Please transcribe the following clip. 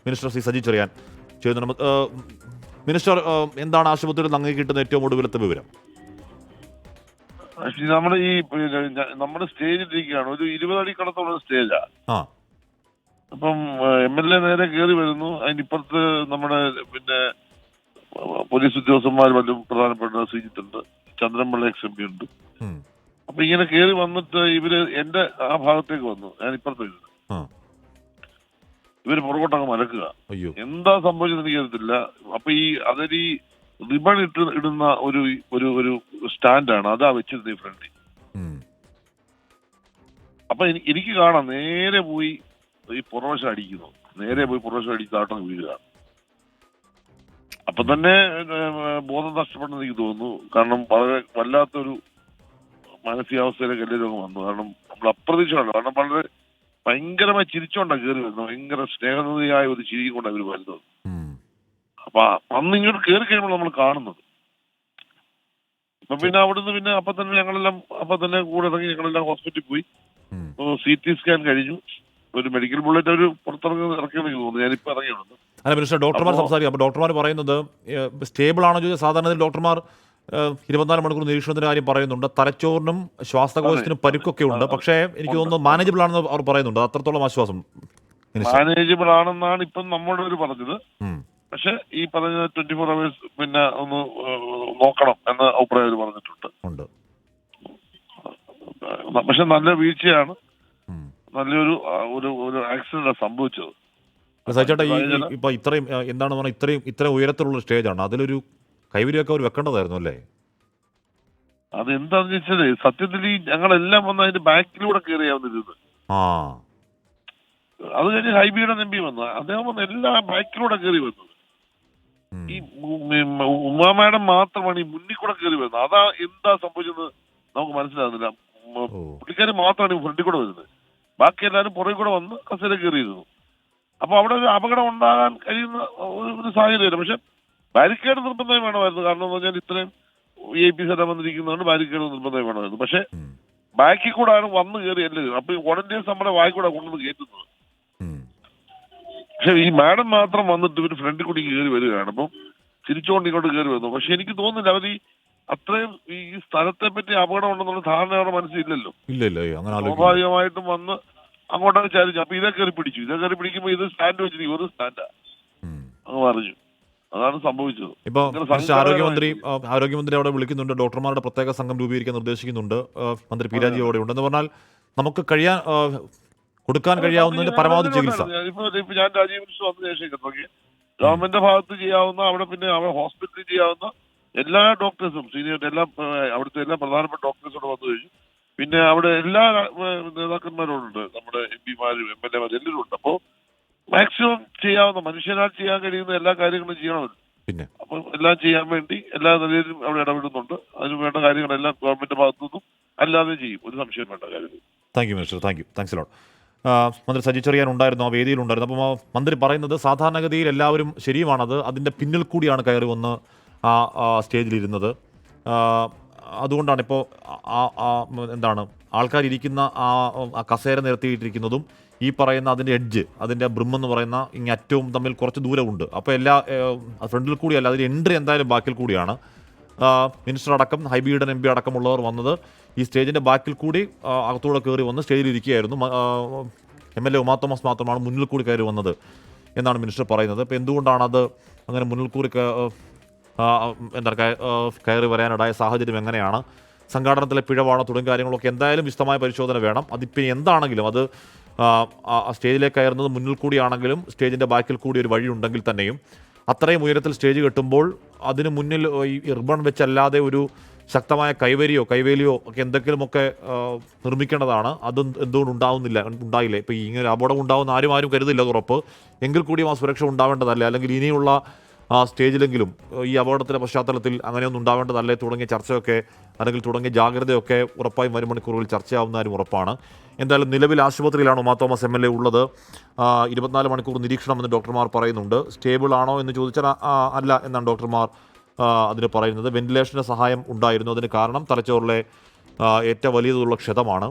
Minister C Saji Cherian ചെയ്യുന്നുണ്ട്. Minister, എന്താണ് ആശുപത്രിയിൽ അങ്ങ് കിട്ടുന്ന ഏറ്റവും ഒടുവിലത്തെ വിവരം? നമ്മുടെ ഈ നമ്മുടെ സ്റ്റേജിലിരിക്കുകയാണ്, ഒരു 20 അടി കടത്തുള്ള സ്റ്റേജാ. അപ്പം MLA നേരെ കയറി വരുന്നു. അതിനിപ്പുറത്ത് നമ്മുടെ പോലീസ് ഉദ്യോഗസ്ഥന്മാർ വല്ലതും പ്രധാനപ്പെട്ട ശ്രീജിത്ത് ഉണ്ട്, ചന്ദ്രൻപിള്ള XMP ഉണ്ട്. അപ്പൊ ഇങ്ങനെ കയറി വന്നിട്ട് ഇവര് എന്റെ ആ ഭാഗത്തേക്ക് വന്നു. ഞാൻ ഇപ്പുറത്തെ ഇവര് പുറകോട്ടങ്ങ് മലക്കുക. എന്താ സംഭവിച്ചത് എനിക്ക് അറിയത്തില്ല. അപ്പൊ അതൊരു റിബൺ ഇടുന്ന ഒരു ഒരു സ്റ്റാൻഡാണ്, അതാ വെച്ചിരുന്നത് ഈ ഫ്രണ്ടിൽ. അപ്പൊ എനിക്ക് കാണാം നേരെ പോയി ഈ പുറവശം അടിക്കുന്നു, നേരെ പോയി പുറവശം അടിച്ച് താട്ടം വീഴുക. അപ്പൊ തന്നെ ബോധം നഷ്ടപ്പെട്ടെന്ന് എനിക്ക് തോന്നുന്നു. കാരണം വളരെ വല്ലാത്തൊരു മാനസികാവസ്ഥയിലേക്ക് എല്ലാവരും വന്നു. കാരണം നമ്മൾ അപ്രതീക്ഷിതമല്ല. കാരണം വളരെ ഭയങ്കരമായി ചിരിച്ചോണ്ടാണ് കയറി വരുന്നത്, ഭയങ്കര സ്നേഹനിധിയായ ഒരു ചിരി കൊണ്ടാണ് ഇവർ വരുന്നത്. അപ്പൊ അന്ന് ഇങ്ങോട്ട് കയറി കഴിയുമ്പോൾ നമ്മൾ കാണുന്നത്. അപ്പൊ പിന്നെ അവിടുന്ന് അപ്പൊ തന്നെ ഞങ്ങളെല്ലാം കൂടെ ഇറങ്ങി ഞങ്ങളെല്ലാം ഹോസ്പിറ്റലിൽ പോയി. CT സ്കാൻ കഴിഞ്ഞു. ഒരു മെഡിക്കൽ ബുള്ളറ്റ് ഒരു ഇറക്കിയെന്ന് തോന്നുന്നു. ഞാനിപ്പോ ഇറങ്ങിയുണ്ട്. അല്ല മിനിസ്റ്റർ, ഡോക്ടർമാർ സംസാരിക്കും. അപ്പോൾ ഡോക്ടർമാർ പറയുന്നത് സ്റ്റേബിൾ ആണോ ചോദിച്ചാൽ സാധാരണ ഡോക്ടർമാർ 24 മണിക്കൂർ നിരീക്ഷണത്തിന്റെ കാര്യം പറയുന്നുണ്ട്. തലച്ചോറിനും ശ്വാസകോശത്തിനും പരുക്കൊക്കെ ഉണ്ട്. പക്ഷേ എനിക്ക് തോന്നുന്നു മാനേജബിൾ ആണെന്ന് അവർ പറയുന്നുണ്ട്. അത്രത്തോളം ആശ്വാസം മാനേജബിൾ ആണെന്നാണ് ഇപ്പം നമ്മുടെ ഒരു പറഞ്ഞത്. പക്ഷെ ഈ പറഞ്ഞ 24 hours ഒന്ന് നോക്കണം എന്ന അഭിപ്രായം പറഞ്ഞിട്ടുണ്ട്. പക്ഷെ നല്ല വീഴ്ചയാണ്, നല്ലൊരു ഒരു ആക്സിഡന്റ് സംഭവിച്ചത്. സഹിച്ചേട്ടാ, ഇപ്പൊ ഇത്രയും എന്താണ് പറഞ്ഞാൽ ഇത്രയും ഉയരത്തിലുള്ള സ്റ്റേജാണ്, അതിലൊരു കൈവരിയൊക്കെ അവർ വെക്കേണ്ടതായിരുന്നു അല്ലേ? അതെന്താന്ന് വെച്ചാല് സത്യത്തിൽ ഞങ്ങളെല്ലാം വന്ന് അതിന്റെ ബാക്കിലൂടെ കയറിയാവുന്നത്. അത് കഴിഞ്ഞ് ഹൈബിയുടെ MP വന്നു, അദ്ദേഹം വന്ന് എല്ലാ ബാക്കിലൂടെ കയറി വന്നത്. ഈ ഉമാ മാഡം മാത്രമാണ് ഈ മുന്നിൽ കൂടെ കയറി വരുന്നത്. അതാ എന്താ സംഭവിച്ചത് നമുക്ക് മനസ്സിലാകുന്നില്ല. പുള്ളിക്കാരി മാത്രമാണ് ഈ ഫ്രണ്ടിൽ കൂടെ വരുന്നത്, ബാക്കി എല്ലാവരും പുറകെ കൂടെ വന്ന് കസേര കയറിയിരുന്നു. അപ്പൊ അവിടെ ഒരു അപകടം ഉണ്ടാകാൻ കഴിയുന്ന ഒരു സാഹചര്യം. പക്ഷെ ബാരിക്കേഡ് നിർബന്ധമായി വേണമായിരുന്നു. കാരണം എന്ന് പറഞ്ഞാൽ ഇത്രയും VIP സെറ്റ വന്നിരിക്കുന്നതുകൊണ്ട് ബാരിക്കേഡ് നിർബന്ധമായി വേണമായിരുന്നു. പക്ഷെ ബാക്കിൽ കൂടെ ആണ് വന്ന് കയറി എല്ലാവരും. അപ്പൊ ഈ വോളണ്ടിയേഴ്സ് നമ്മുടെ വായിക്കൂടെ കൊണ്ടുവന്ന് കയറ്റുന്നത്. പക്ഷെ ഈ മാഡം മാത്രം വന്നിട്ട് ഇവര് ഫ്രണ്ടിൽ കൂടി കയറി വരികയാണ്. അപ്പം തിരിച്ചുകൊണ്ട് ഇങ്ങോട്ട് കയറി വരുന്നു. പക്ഷെ എനിക്ക് തോന്നുന്നില്ല അവർ അത്രയും ഈ സ്ഥലത്തെ പറ്റി അപകടം ഉണ്ടെന്നുള്ള ധാരണ അവരുടെ മനസ്സിലില്ലല്ലോ. സ്വാഭാവികമായിട്ടും വന്ന് അങ്ങോട്ടൊക്കെ ചാരിച്ചു. അപ്പൊ ഇതേ കയറി പിടിക്കുമ്പോ ഇത് സ്റ്റാൻഡ് വെച്ചിരിക്കും, ഒരു സ്റ്റാൻഡാ അങ്ങ് പറഞ്ഞു. അതാണ് സംഭവിച്ചത്. ഇപ്പൊ ആരോഗ്യമന്ത്രി അവിടെ വിളിക്കുന്നുണ്ട്, ഡോക്ടർമാരുടെ പ്രത്യേക സംഘം രൂപീകരിക്കാൻ നിർദ്ദേശിക്കുന്നുണ്ട്. മന്ത്രി P. രാജീവ് അവിടെ ഉണ്ടെന്ന് പറഞ്ഞാൽ നമുക്ക് കൊടുക്കാൻ കഴിയാവുന്നതിന്റെ പരമാവധി ചികിത്സ. ഇപ്പൊ ഞാൻ രാജീവ് മിനിസ്റ്റർ വന്ന ശേഷം നോക്കി ഗവൺമെന്റിന്റെ ഭാഗത്ത് ചെയ്യാവുന്ന, അവിടെ ഹോസ്പിറ്റലിൽ ചെയ്യാവുന്ന എല്ലാ ഡോക്ടേഴ്സും സീനിയർ അവിടുത്തെ എല്ലാ പ്രധാനപ്പെട്ട ഡോക്ടേഴ്സോട് വന്നു കഴിഞ്ഞു. പിന്നെ അവിടെ എല്ലാ നേതാക്കന്മാരോടുണ്ട്, നമ്മുടെ MP മാരും MLA മാരും എല്ലാവരും ഉണ്ട്. അപ്പോ മാക്സിമം ചെയ്യാവുന്ന, മനുഷ്യനാൽ ചെയ്യാൻ കഴിയുന്ന എല്ലാ കാര്യങ്ങളും ചെയ്യണമല്ലോ. അപ്പൊ എല്ലാം ചെയ്യാൻ വേണ്ടി എല്ലാ നിലയിലും അവിടെ ഇടപെടുന്നുണ്ട്. അതിന് വേണ്ട കാര്യങ്ങളെല്ലാം ഗവൺമെന്റ് ഭാഗത്തു നിന്നും അല്ലാതെ ചെയ്യും, ഒരു സംശയം വേണ്ട കാര്യം. Thank you minister, thanks lot. മന്ത്രി സജി ചെറിയാൻ ഉണ്ടായിരുന്നു, ആ വേദിയിലുണ്ടായിരുന്നു. അപ്പോൾ മന്ത്രി പറയുന്നത് സാധാരണഗതിയിൽ എല്ലാവരും ശരിയുമാണത്, അതിൻ്റെ പിന്നിൽ കൂടിയാണ് കയറി വന്ന് ആ സ്റ്റേജിലിരുന്നത്. അതുകൊണ്ടാണ് ഇപ്പോൾ എന്താണ് ആൾക്കാരിയ്ക്കുന്ന ആ കസേര നിരത്തിയിട്ടിരിക്കുന്നതും ഈ പറയുന്ന അതിൻ്റെ എഡ്ജ്, അതിൻ്റെ ബ്രിമ്മെന്ന് പറയുന്ന ഇങ്ങനെ അറ്റവും തമ്മിൽ കുറച്ച് ദൂരമുണ്ട്. അപ്പോൾ ഫ്രണ്ടിൽ കൂടിയല്ല, അതിൽ എൻട്രി എന്തായാലും ബാക്കിൽ കൂടിയാണ്. മിനിസ്റ്റർ അടക്കം ഹൈബിയുടെ MP അടക്കമുള്ളവർ വന്നത് ഈ സ്റ്റേജിൻ്റെ ബാക്കിൽ കൂടി അകത്തൂടെ കയറി വന്ന് സ്റ്റേജിലിരിക്കുകയായിരുന്നു. MLA ഉമാ തോമസ് മാത്രമാണ് മുന്നിൽ കൂടി കയറി വന്നത് എന്നാണ് മിനിസ്റ്റർ പറയുന്നത്. ഇപ്പോൾ എന്തുകൊണ്ടാണത് അങ്ങനെ മുന്നിൽ കൂടി കയറി വരാനിടയ സാഹചര്യം എങ്ങനെയാണ്, സംഘാടനത്തിലെ പിഴവാണോ തുടങ്ങിയ കാര്യങ്ങളൊക്കെ എന്തായാലും വിശദമായ പരിശോധന വേണം. അതിപ്പോൾ എന്താണെങ്കിലും അത് സ്റ്റേജിലേക്ക് കയറുന്നത് മുന്നിൽ കൂടിയാണെങ്കിലും സ്റ്റേജിൻ്റെ ബാക്കിൽ കൂടി ഒരു വഴി ഉണ്ടെങ്കിൽ തന്നെയും അത്രയും ഉയരത്തിൽ സ്റ്റേജ് കെട്ടുമ്പോൾ അതിന് മുന്നിൽ ഈ റിബൺ വെച്ചല്ലാതെ ഒരു ശക്തമായ കൈവേലിയോ ഒക്കെ എന്തെങ്കിലുമൊക്കെ നിർമ്മിക്കേണ്ടതാണ്. അത് എന്തുകൊണ്ട് ഉണ്ടായില്ല. ഇപ്പോൾ ഇങ്ങനെ അപകടം ഉണ്ടാകുന്ന ആരും കരുതില്ല, അത് ഉറപ്പ്. എങ്കിൽ കൂടിയും ആ സുരക്ഷ ഉണ്ടാവേണ്ടതല്ലേ, അല്ലെങ്കിൽ ഇനിയുള്ള സ്റ്റേജിലെങ്കിലും ഈ അപകടത്തിൻ്റെ പശ്ചാത്തലത്തിൽ അങ്ങനെയൊന്നും ഉണ്ടാവേണ്ടതല്ലേ തുടങ്ങിയ ചർച്ചയൊക്കെ അല്ലെങ്കിൽ തുടങ്ങിയ ജാഗ്രതയൊക്കെ ഉറപ്പായും വരും മണിക്കൂറുകളിൽ ചർച്ചയാവുന്നതിനും ഉറപ്പാണ്. എന്തായാലും നിലവിൽ ആശുപത്രിയിലാണ് ഉമാ തോമസ് MLA ഉള്ളത്. 24 മണിക്കൂർ നിരീക്ഷണമെന്ന് ഡോക്ടർമാർ പറയുന്നുണ്ട്. സ്റ്റേബിൾ ആണോ എന്ന് ചോദിച്ചാൽ അല്ല എന്നാണ് ഡോക്ടർമാർ അതിന് പറയുന്നത്. വെന്റിലേഷൻ്റെ സഹായം ഉണ്ടായിരുന്നു. അതിന് കാരണം തലച്ചോറിലെ ഏറ്റവും വലിയ തോതിലുള്ള ക്ഷതമാണ്.